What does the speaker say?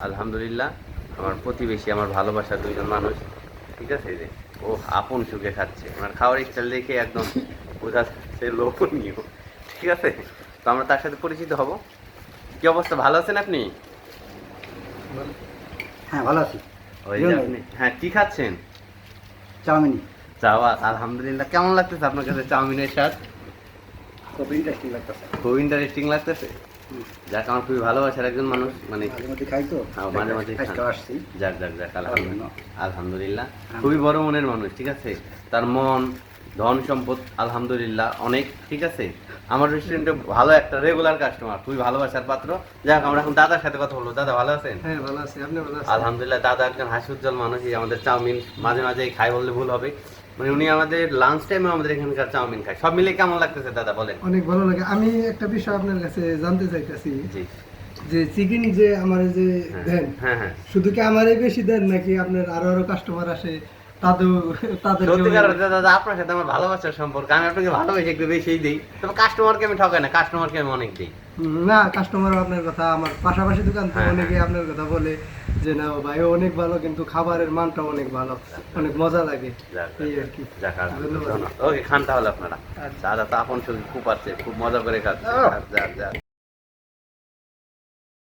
আলহামদুলিল্লাহ আমার প্রতিবেশী আমার ভালোবাসার দুইজন মানুষ ঠিক আছে যে ও আপন সুখে খাচ্ছে আমার খাওয়ার স্টাইল দেখে একদম বোঝা যাচ্ছে লোভনীয় ঠিক আছে তো আমরা তার সাথে পরিচিত হব কি অবস্থা ভালো আছেন আপনি হ্যাঁ ভালো আছি। ওই যে আপনি হ্যাঁ কি খাচ্ছেন চাউমিন চাওয়া আলহামদুলিল্লাহ কেমন লাগতেছে আপনার কাছে চাউমিনের স্বাদ খুব ইন্টারেস্টিং লাগতেছে। খুব ইন্টারেস্টিং লাগতেছে যাক আমার খুবই ভালোবাসার একজন মানুষ মানে মাঝে মধ্যে খাই তো হ্যাঁ, মাঝে মাঝে খান। আজকে আসছি। যাক যাক যাক আলহামদুলিল্লাহ আলহামদুলিল্লাহ খুবই বড় মনের মানুষ ঠিক আছে তার মন ধন সম্পদ আলহামদুলিল্লাহ অনেক ঠিক আছে আমার রেস্টুরেন্টে ভালো একটা রেগুলার কাস্টমার খুবই ভালোবাসার পাত্র যাক আমরা এখন দাদার সাথে কথা বলবো দাদা ভালো আছেন হ্যাঁ ভালো আছি, আপনি ভালো আছেন? আলহামদুলিল্লাহ দাদা একজন হাসি উজ্জ্বল মানুষই আমাদের চাউমিন মাঝে মাঝে খাই বললে ভুল হবে মানে উনি আমাদের লাঞ্চ টাইমে আমাদের এখানকার চাউমিন খায় সব মিলে কেমন লাগতেছে দাদা বলেন অনেক ভালো লাগে। আমি একটা বিষয় আপনার কাছে জানতে চাইতেছি জি যে চিকেন যে আমার যে দেন হ্যাঁ হ্যাঁ শুধু কি আমারই বেশি দেন নাকি আপনার আরো কাস্টমার আসে তাদের সত্যিকার অর্থে দাদা আপনার সাথে আমার ভালোবাসার সম্পর্ক আমি আপনাকে ভালোবেসে একটু বেশিই দিই তবে কাস্টমারকে আমি ঠকাই না কাস্টমারকে আমি অনেক দিই না কাস্টমার আপনার কথা আমার পাশাপাশি দোকান তো হ্যাঁ, অনেকে আপনার কথা বলে যে না ভাই অনেক ভালো কিন্তু খাবারের মানটা অনেক ভালো অনেক মজা লাগে এই আর কি। ওকে খান তাহলে আপনারা দাদা তো আপন শুধু খুব আছে খুব মজা করে খাচ্ছে যাক যাক